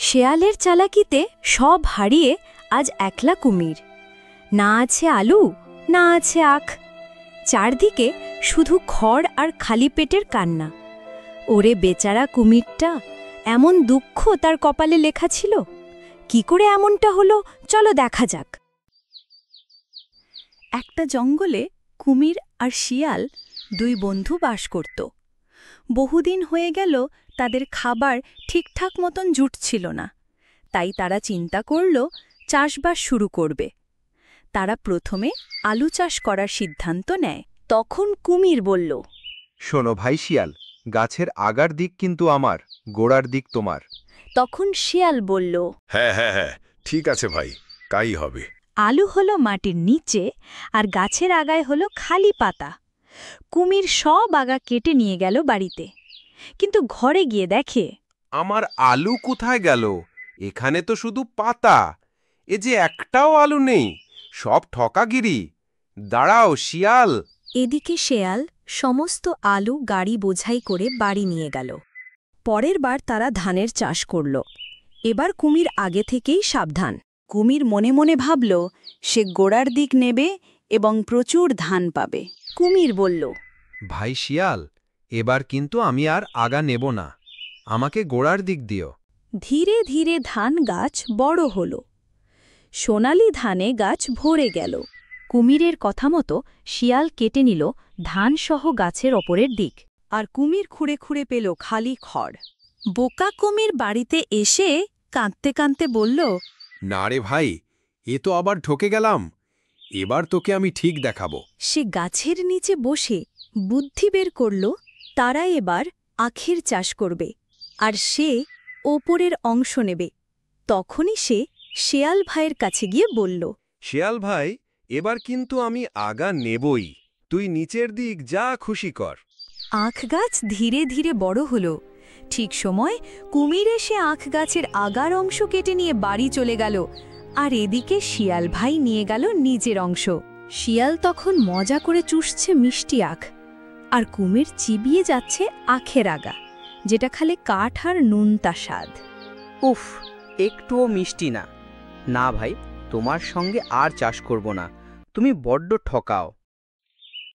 শেয়ালের চালাকিতে সব হারিয়ে আজ একলা কুমির। না আছে আলু, না আছে আখ, চারদিকে শুধু খড় আর খালি পেটের কান্না। ওরে বেচারা কুমিরটা, এমন দুঃখ তার কপালে লেখা ছিল। কি করে এমনটা হলো, চলো দেখা যাক। একটা জঙ্গলে কুমির আর শিয়াল দুই বন্ধু বাস করত। বহুদিন হয়ে গেল তাদের খাবার ঠিকঠাক মতন জুটছিল না, তাই তারা চিন্তা করল চাষবাস শুরু করবে। তারা প্রথমে আলু চাষ করার সিদ্ধান্ত নেয়। তখন কুমির বলল, শোনো ভাই শিয়াল, গাছের আগার দিক কিন্তু আমার, গোড়ার দিক তোমার। তখন শিয়াল বলল, হ্যাঁ, ঠিক আছে ভাই, তাই হবে। আলু হলো মাটির নিচে আর গাছের আগায় হলো খালি পাতা। কুমির সব আগা কেটে নিয়ে গেল বাড়িতে, কিন্তু ঘরে গিয়ে দেখে আমার আলু কোথায় গেল? এখানে তো শুধু পাতা, এ যে একটাও আলু নেই, সব ঠকাগিরি। দাঁড়াও শিয়াল। এদিকে শেয়াল সমস্ত আলু গাড়ি বোঝাই করে বাড়ি নিয়ে গেল। পরের বার তারা ধানের চাষ করল। এবার কুমির আগে থেকেই সাবধান। কুমির মনে মনে ভাবল সে গোড়ার দিক নেবে এবং প্রচুর ধান পাবে। কুমির বলল, ভাই শিয়াল, এবার কিন্তু আমি আর আগা নেব না, আমাকে গোড়ার দিক দিও। ধীরে ধীরে ধান গাছ বড় হল। সোনালি ধানে গাছ ভরে গেল। কুমিরের কথা মতো শিয়াল কেটে নিল ধানসহ গাছের ওপরের দিক, আর কুমির খুঁড়ে খুঁড়ে পেল খালি খড়। বোকা কুমির বাড়িতে এসে কাঁদতে কাঁদতে বলল, না রে ভাই, এ তো আবার ঠকে গেলাম, এবার তোকে আমি ঠিক দেখাবো। সে গাছের নিচে বসে বুদ্ধি বের করল তারা এবার আখের চাষ করবে, আর সে ওপরের অংশ নেবে। তখনই সে শেয়াল ভাইয়ের কাছে গিয়ে বলল, শিয়াল ভাই, এবার কিন্তু আমি আগা নেবই, তুই নিচের দিক যা খুশি কর। আখ গাছ ধীরে ধীরে বড় হল। ঠিক সময় কুমির এসে আখ গাছের আগার অংশ কেটে নিয়ে বাড়ি চলে গেল, আর এদিকে শিয়াল ভাই নিয়ে গেল নিজের অংশ। শিয়াল তখন মজা করে চুষছে মিষ্টি আখ, আর কুমির চিবিয়ে যাচ্ছে আখের আগা, যেটা খালে কাঠ আর নুনতা স্বাদ। উফ, একটুও মিষ্টি না। না ভাই, তোমার সঙ্গে আর চাষ করব না, তুমি বড্ড ঠকাও।